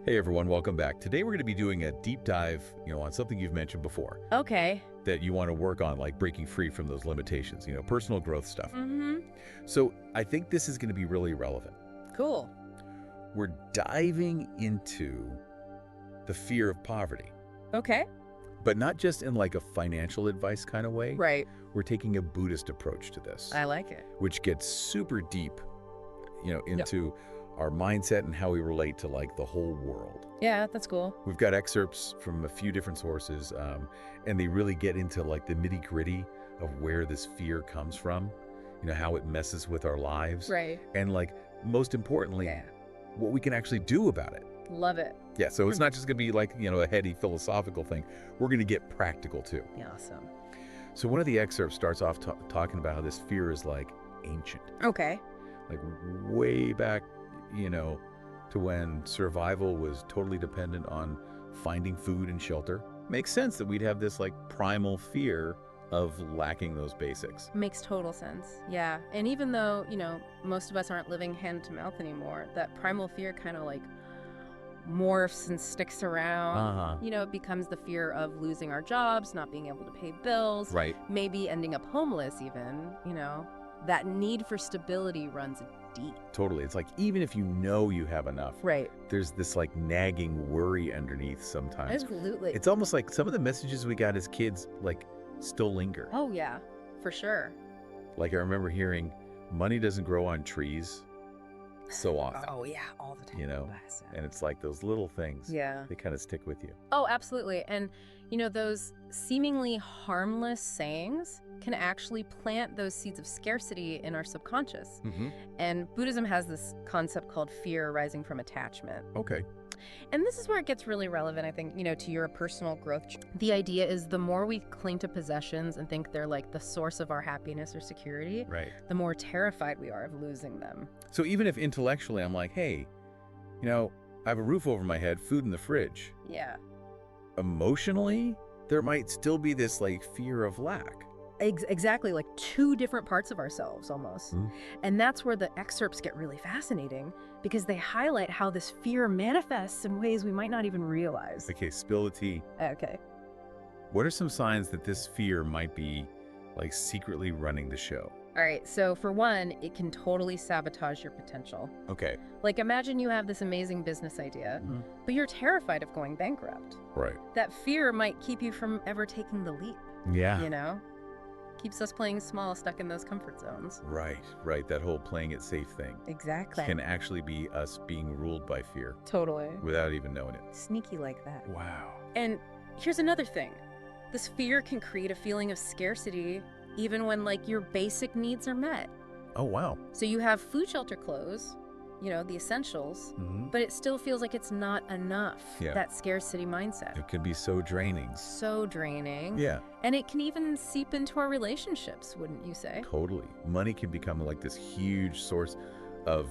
Hey everyone, welcome back. Today we're going to be doing a deep dive, on something you've mentioned before Okay. that you want to work on, like breaking free from those limitations, personal growth stuff. Mm-hmm. So I think this is going to be really relevant. Cool. We're diving into the fear of poverty, Okay. but not just in like a financial advice kind of way. Right. We're taking a Buddhist approach to this, I like it. which gets super deep, into our mindset and how we relate to like the whole world. Yeah, that's cool. We've got excerpts from a few different sources, and they really get into like the nitty-gritty of where this fear comes from, how it messes with our lives. Right. And like, most importantly, Yeah. what we can actually do about it. Love it. Yeah, so it's not just going to be like, a heady philosophical thing. We're going to get practical too. Awesome. So one of the excerpts starts off talking about how this fear is like ancient, Okay. like way back, to when survival was totally dependent on finding food and shelter. Makes sense that we'd have this like primal fear of lacking those basics. Makes total sense. Yeah. And even though, most of us aren't living hand to mouth anymore, that primal fear kind of like morphs and sticks around. Uh-huh. It becomes the fear of losing our jobs, not being able to pay bills, Right. maybe ending up homeless even, That need for stability runs deep. Totally. It's like, even if you have enough, Right. there's this like nagging worry underneath sometimes. Absolutely. It's almost like some of the messages we got as kids like still linger. Oh, yeah, for sure. Like I remember hearing, money doesn't grow on trees so often. Oh, yeah, all the time. Bless it. And it's like those little things. Yeah. They kind of stick with you. Oh, absolutely. And, those seemingly harmless sayings can actually plant those seeds of scarcity in our subconscious. Mm-hmm. And Buddhism has this concept called fear arising from attachment. Okay. And this is where it gets really relevant, I think, to your personal growth. The idea is the more we cling to possessions and think they're like the source of our happiness or security, Right. the more terrified we are of losing them. So even if intellectually I'm like, hey, I have a roof over my head, food in the fridge, Yeah. emotionally, there might still be this like fear of lack. Exactly, like two different parts of ourselves almost. Mm. And that's where the excerpts get really fascinating because they highlight how this fear manifests in ways we might not even realize. Okay, spill the tea. Okay. What are some signs that this fear might be like secretly running the show? All right, so for one, it can totally sabotage your potential. Okay. Like imagine you have this amazing business idea, Mhm. but you're terrified of going bankrupt. Right. That fear might keep you from ever taking the leap, Yeah. Keeps us playing small, stuck in those comfort zones. Right. That whole playing it safe thing Exactly. can actually be us being ruled by fear Totally. without even knowing it. Sneaky like that. Wow. And here's another thing. This fear can create a feeling of scarcity even when like your basic needs are met. Oh, wow. So you have food, shelter, clothes, the essentials, Mm-hmm. but it still feels like it's not enough. Yeah. That scarcity mindset. It can be so draining. So draining. Yeah, And it can even seep into our relationships, wouldn't you say? totally. Money can become like this huge source of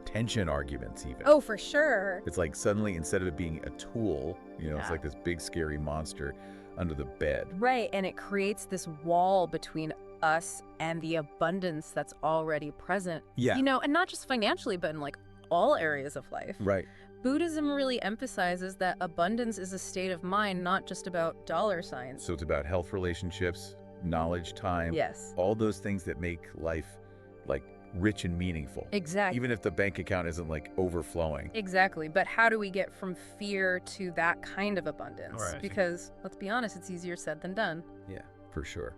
tension arguments even. Oh, for sure. It's like suddenly, instead of it being a tool, it's Yeah. like this big scary monster under the bed. Right. And it creates this wall between us and the abundance that's already present. Yeah. And not just financially, but in like all areas of life. Right. Buddhism really emphasizes that abundance is a state of mind, not just about dollar signs. So it's about health, relationships, knowledge, time, Yes, all those things that make life like rich and meaningful. exactly. Even if the bank account isn't like overflowing. Exactly. But how do we get from fear to that kind of abundance? Right. Because let's be honest, it's easier said than done. Yeah, for sure.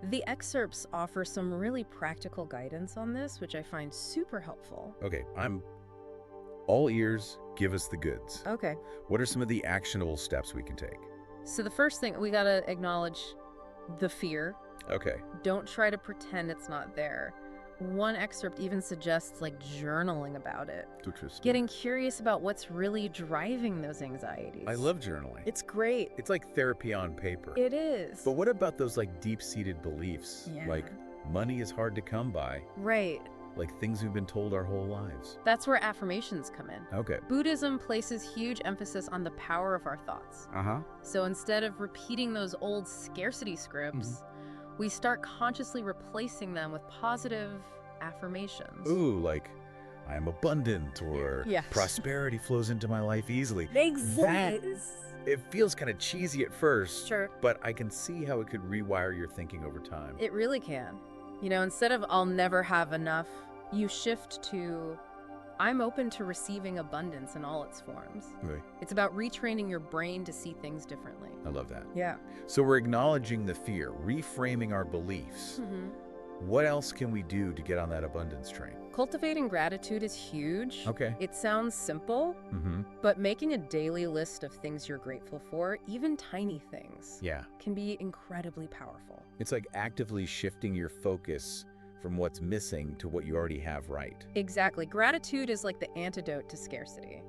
The excerpts offer some really practical guidance on this, which I find super helpful. Okay, I'm all ears. Give us the goods. Okay. What are some of the actionable steps we can take? So the first thing, we got to acknowledge the fear. Okay. Don't try to pretend it's not there. One excerpt even suggests like journaling about it. Interesting. Getting curious about what's really driving those anxieties. I love journaling. It's great. It's like therapy on paper. It is. But what about those like deep-seated beliefs? Yeah. Like money is hard to come by, Right. like things we've been told our whole lives. That's where affirmations come in. Okay. Buddhism places huge emphasis on the power of our thoughts. Uh-huh. So instead of repeating those old scarcity scripts, we start consciously replacing them with positive affirmations. Ooh, like I am abundant, or Yes. prosperity flows into my life easily. Exactly. It feels kind of cheesy at first, Sure. but I can see how it could rewire your thinking over time. It really can. Instead of I'll never have enough, you shift to I'm open to receiving abundance in all its forms. Really? It's about retraining your brain to see things differently. I love that. Yeah. So we're acknowledging the fear, reframing our beliefs. What else can we do to get on that abundance train? Cultivating gratitude is huge. Okay. It sounds simple, but making a daily list of things you're grateful for, even tiny things, Yeah. can be incredibly powerful. It's like actively shifting your focus from what's missing to what you already have right. Exactly. Gratitude is like the antidote to scarcity.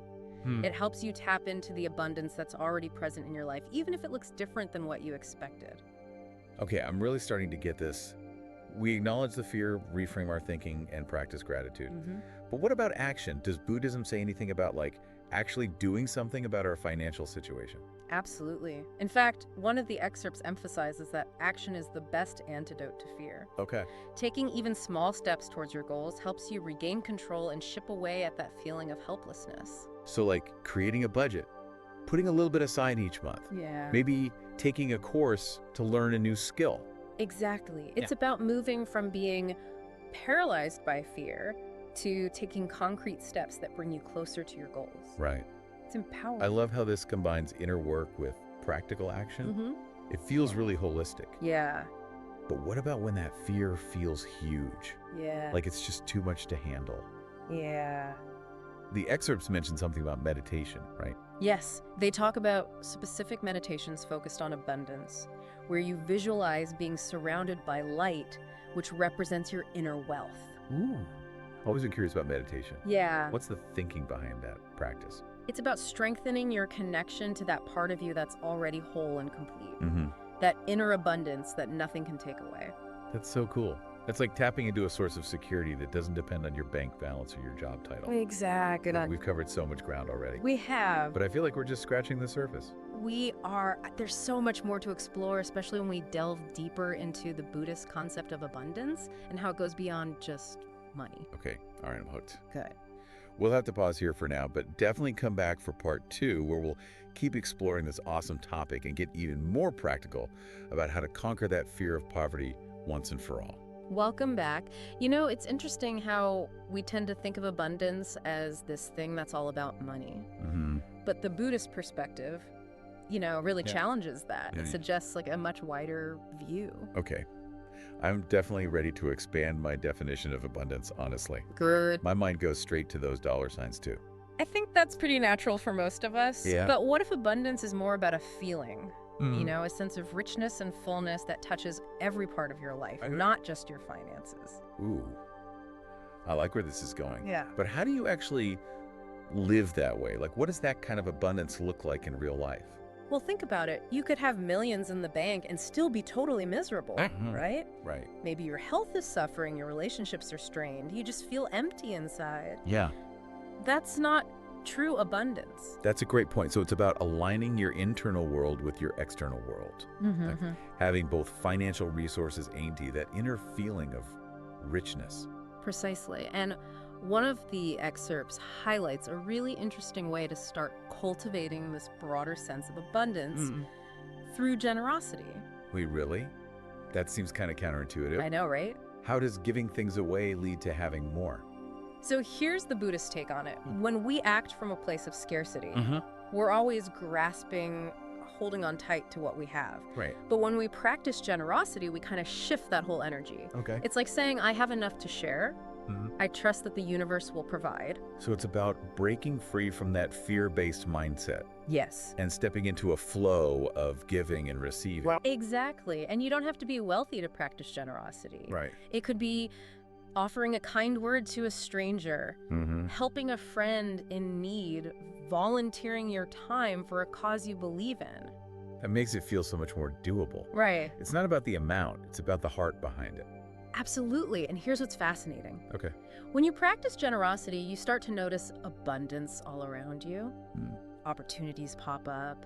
It helps you tap into the abundance that's already present in your life, even if it looks different than what you expected. Okay, I'm really starting to get this. We acknowledge the fear, reframe our thinking, and practice gratitude. But what about action? Does Buddhism say anything about actually doing something about our financial situation? Absolutely. In fact, one of the excerpts emphasizes that action is the best antidote to fear. Okay. Taking even small steps towards your goals helps you regain control and chip away at that feeling of helplessness. So creating a budget, putting a little bit aside each month, Yeah. maybe taking a course to learn a new skill. Exactly. It's about moving from being paralyzed by fear to taking concrete steps that bring you closer to your goals. Right. It's empowering. I love how this combines inner work with practical action. It feels really holistic. Yeah. But what about when that fear feels huge? Yeah. Like it's just too much to handle? Yeah. The excerpts mention something about meditation, right? Yes, they talk about specific meditations focused on abundance, where you visualize being surrounded by light, which represents your inner wealth. Ooh. Always been curious about meditation. Yeah. What's the thinking behind that practice? It's about strengthening your connection to that part of you that's already whole and complete. That inner abundance that nothing can take away. That's so cool. It's like tapping into a source of security that doesn't depend on your bank balance or your job title. Exactly. We've covered so much ground already. We have. But I feel like we're just scratching the surface. We are. There's so much more to explore, especially when we delve deeper into the Buddhist concept of abundance and how it goes beyond just money. Okay. All right, I'm hooked. Good. We'll have to pause here for now, but definitely come back for part 2, where we'll keep exploring this awesome topic and get even more practical about how to conquer that fear of poverty once and for all. Welcome back. It's interesting how we tend to think of abundance as this thing that's all about money. But the Buddhist perspective, really challenges that. Yeah, It suggests a much wider view. Okay. I'm definitely ready to expand my definition of abundance, honestly. Good. My mind goes straight to those dollar signs, too. I think that's pretty natural for most of us. Yeah. But what if abundance is more about a feeling? A sense of richness and fullness that touches every part of your life, not just your finances. Ooh. I like where this is going. Yeah. But how do you actually live that way? What does that kind of abundance look like in real life? Well, think about it. You could have millions in the bank and still be totally miserable, right? Right. Maybe your health is suffering, your relationships are strained, you just feel empty inside. Yeah. That's not true abundance. That's a great point. So it's about aligning your internal world with your external world. Having both financial resources aimed to you, that inner feeling of richness. Precisely. And one of the excerpts highlights a really interesting way to start cultivating this broader sense of abundance through generosity. Wait, really? That seems kind of counterintuitive. I know, right? How does giving things away lead to having more? So here's the Buddhist take on it. When we act from a place of scarcity, we're always grasping, holding on tight to what we have. Right. But when we practice generosity, we kind of shift that whole energy. Okay. It's like saying, I have enough to share. I trust that the universe will provide. So it's about breaking free from that fear-based mindset Yes. and stepping into a flow of giving and receiving. Exactly. And you don't have to be wealthy to practice generosity. Right. It could be offering a kind word to a stranger, helping a friend in need, volunteering your time for a cause you believe in. That makes it feel so much more doable. Right. It's not about the amount, it's about the heart behind it. Absolutely. And here's what's fascinating. Okay. When you practice generosity, you start to notice abundance all around you. Opportunities pop up.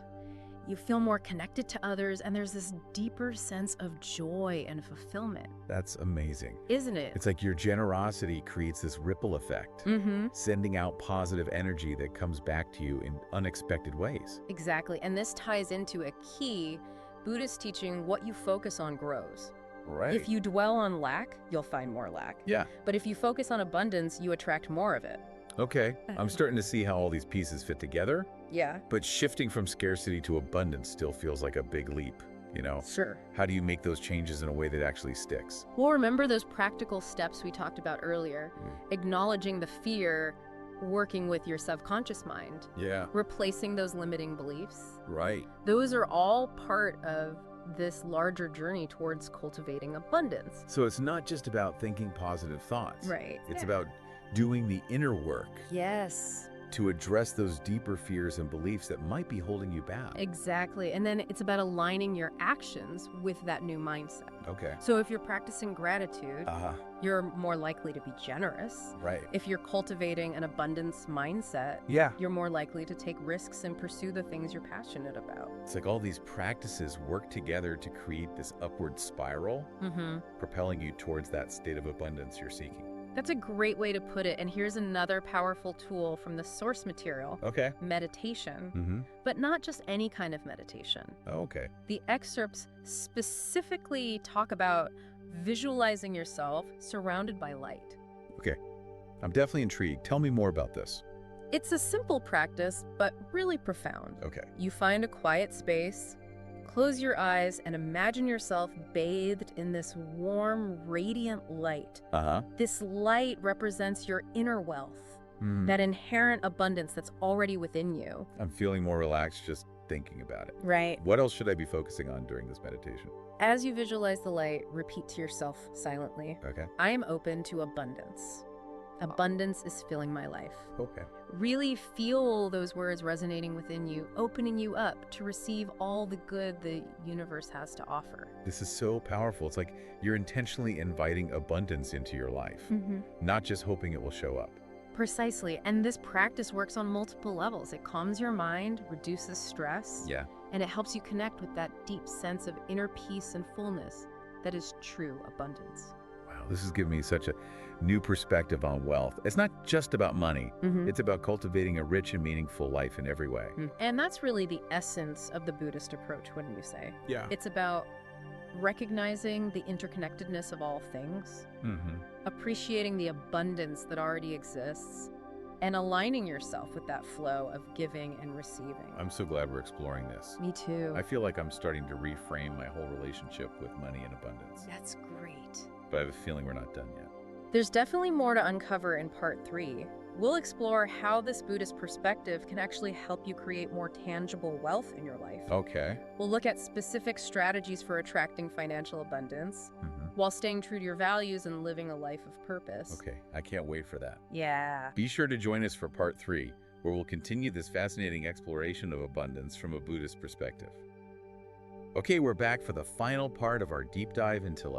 you feel more connected to others, and there's this deeper sense of joy and fulfillment. That's amazing. Isn't it? It's like your generosity creates this ripple effect, sending out positive energy that comes back to you in unexpected ways. Exactly. And this ties into a key Buddhist teaching: what you focus on grows. Right. If you dwell on lack, you'll find more lack. Yeah. But if you focus on abundance, you attract more of it. Okay. I'm starting to see how all these pieces fit together. Yeah. But shifting from scarcity to abundance still feels like a big leap, you know? Sure. How do you make those changes in a way that actually sticks? Well, remember those practical steps we talked about earlier? Acknowledging the fear, working with your subconscious mind, Yeah. replacing those limiting beliefs. Right. Those are all part of this larger journey towards cultivating abundance. So it's not just about thinking positive thoughts. Right. It's about doing the inner work Yes. to address those deeper fears and beliefs that might be holding you back. Exactly. And then it's about aligning your actions with that new mindset. Okay. So if you're practicing gratitude, Uh-huh. you're more likely to be generous. Right. If you're cultivating an abundance mindset, Yeah. you're more likely to take risks and pursue the things you're passionate about. It's like all these practices work together to create this upward spiral, propelling you towards that state of abundance you're seeking. That's a great way to put it. And here's another powerful tool from the source material: Okay. meditation. But not just any kind of meditation. Okay. The excerpts specifically talk about visualizing yourself surrounded by light. Okay. I'm definitely intrigued. Tell me more about this. It's a simple practice, but really profound. Okay. You find a quiet space, close your eyes, and imagine yourself bathed in this warm, radiant light. Uh-huh. This light represents your inner wealth, that inherent abundance that's already within you. I'm feeling more relaxed just thinking about it. Right. What else should I be focusing on during this meditation? As you visualize the light, repeat to yourself silently, Okay. I am open to abundance. Abundance is filling my life. Okay. Really feel those words resonating within you, opening you up to receive all the good the universe has to offer. This is so powerful. It's like you're intentionally inviting abundance into your life, not just hoping it will show up. Precisely. And this practice works on multiple levels. It calms your mind, reduces stress, Yeah. and it helps you connect with that deep sense of inner peace and fullness that is true abundance. Wow, this has given me such a new perspective on wealth. It's not just about money. It's about cultivating a rich and meaningful life in every way. And that's really the essence of the Buddhist approach, wouldn't you say? Yeah. It's about recognizing the interconnectedness of all things, appreciating the abundance that already exists, and aligning yourself with that flow of giving and receiving. I'm so glad we're exploring this. Me too. I feel like I'm starting to reframe my whole relationship with money and abundance. That's great. But I have a feeling we're not done yet. There's definitely more to uncover in part 3. We'll explore how this Buddhist perspective can actually help you create more tangible wealth in your life. Okay. We'll look at specific strategies for attracting financial abundance while staying true to your values and living a life of purpose. Okay. I can't wait for that. Yeah. Be sure to join us for part 3, where we'll continue this fascinating exploration of abundance from a Buddhist perspective. Okay, we're back for the final part of our deep dive into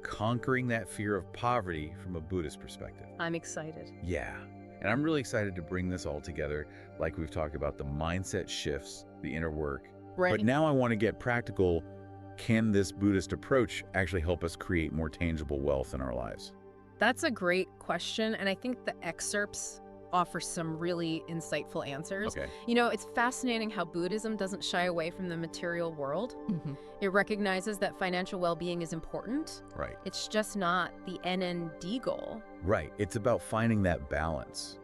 conquering that fear of poverty from a Buddhist perspective. I'm excited. Yeah. And I'm really excited to bring this all together, like we've talked about the mindset shifts, the inner work. Right. But now I want to get practical. Can this Buddhist approach actually help us create more tangible wealth in our lives? That's a great question, and I think the excerpts offer some really insightful answers. Okay. You know, it's fascinating how Buddhism doesn't shy away from the material world. It recognizes that financial well-being is important. Right. It's just not the NND goal. Right. It's about finding that balance.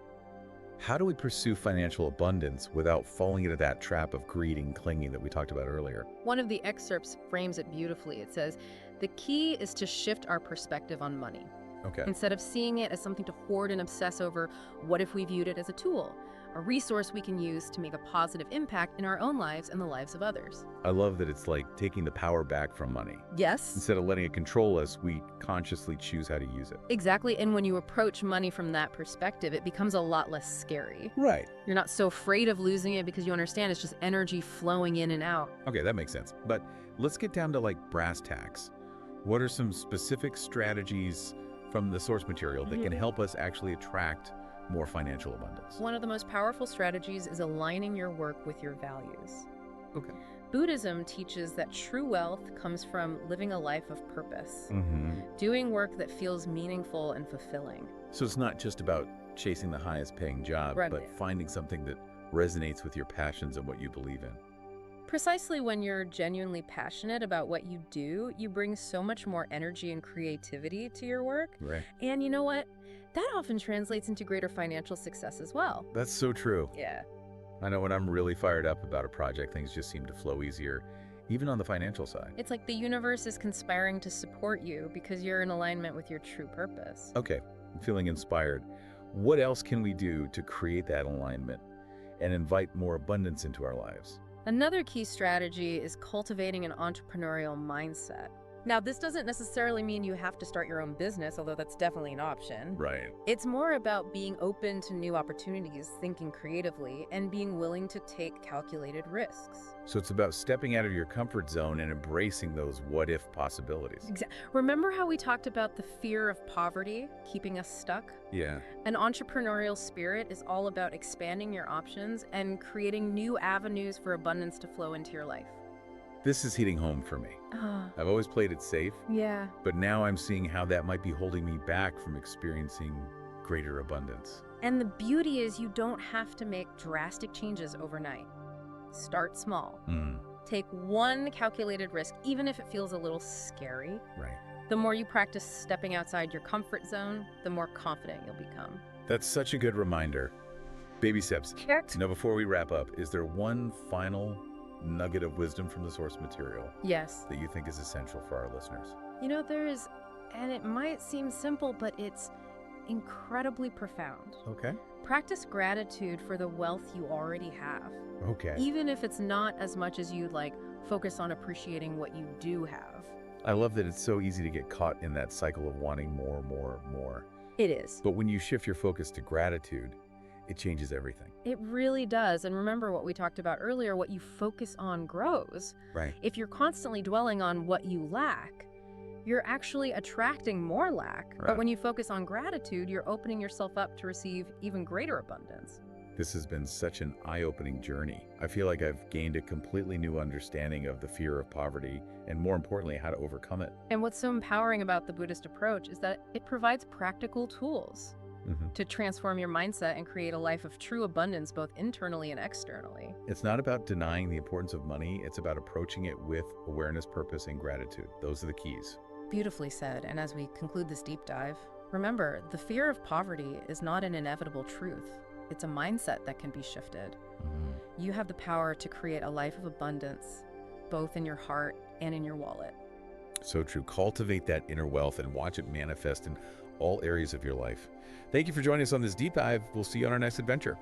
How do we pursue financial abundance without falling into that trap of greed and clinging that we talked about earlier? One of the excerpts frames it beautifully. It says, the key is to shift our perspective on money. Okay. Instead of seeing it as something to hoard and obsess over, what if we viewed it as a tool, a resource we can use to make a positive impact in our own lives and the lives of others? I love that it's like taking the power back from money. Yes. Instead of letting it control us, we consciously choose how to use it. Exactly. And when you approach money from that perspective, it becomes a lot less scary. Right. You're not so afraid of losing it because you understand it's just energy flowing in and out. Okay, that makes sense. But let's get down to brass tacks. What are some specific strategies from the source material that can help us actually attract more financial abundance? One of the most powerful strategies is aligning your work with your values. Okay. Buddhism teaches that true wealth comes from living a life of purpose, Mm-hmm. doing work that feels meaningful and fulfilling. So it's not just about chasing the highest paying job, Right. but finding something that resonates with your passions and what you believe in. Precisely when you're genuinely passionate about what you do, you bring so much more energy and creativity to your work. Right. And you know what? That often translates into greater financial success as well. That's so true. Yeah. I know when I'm really fired up about a project, things just seem to flow easier, even on the financial side. It's like the universe is conspiring to support you because you're in alignment with your true purpose. Okay, I'm feeling inspired. What else can we do to create that alignment and invite more abundance into our lives? Another key strategy is cultivating an entrepreneurial mindset. Now, this doesn't necessarily mean you have to start your own business, although that's definitely an option. Right. It's more about being open to new opportunities, thinking creatively, and being willing to take calculated risks. So it's about stepping out of your comfort zone and embracing those what-if possibilities. Remember how we talked about the fear of poverty keeping us stuck? Yeah. An entrepreneurial spirit is all about expanding your options and creating new avenues for abundance to flow into your life. This is hitting home for me. I've always played it safe, Yeah. but now I'm seeing how that might be holding me back from experiencing greater abundance. And the beauty is you don't have to make drastic changes overnight. Start small. Take one calculated risk, even if it feels a little scary. Right. The more you practice stepping outside your comfort zone, the more confident you'll become. That's such a good reminder. Baby steps. Correct. Now, before we wrap up, is there one final nugget of wisdom from the source material Yes. that you think is essential for our listeners? You know, there is, and it might seem simple, but it's incredibly profound. Okay. Practice gratitude for the wealth you already have. Okay. Even if it's not as much as you'd like, focus on appreciating what you do have. I love that it's so easy to get caught in that cycle of wanting more, more, more. It is. But when you shift your focus to gratitude, it changes everything. It really does. And remember what we talked about earlier, what you focus on grows. Right. If you're constantly dwelling on what you lack, you're actually attracting more lack. Right. But when you focus on gratitude, you're opening yourself up to receive even greater abundance. This has been such an eye-opening journey. I feel like I've gained a completely new understanding of the fear of poverty and, more importantly, how to overcome it. And what's so empowering about the Buddhist approach is that it provides practical tools to transform your mindset and create a life of true abundance, both internally and externally. It's not about denying the importance of money. It's about approaching it with awareness, purpose, and gratitude. Those are the keys. Beautifully said. And as we conclude this deep dive, remember, the fear of poverty is not an inevitable truth. It's a mindset that can be shifted. You have the power to create a life of abundance, both in your heart and in your wallet. So true. Cultivate that inner wealth and watch it manifest in all areas of your life. Thank you for joining us on this deep dive. We'll see you on our next adventure.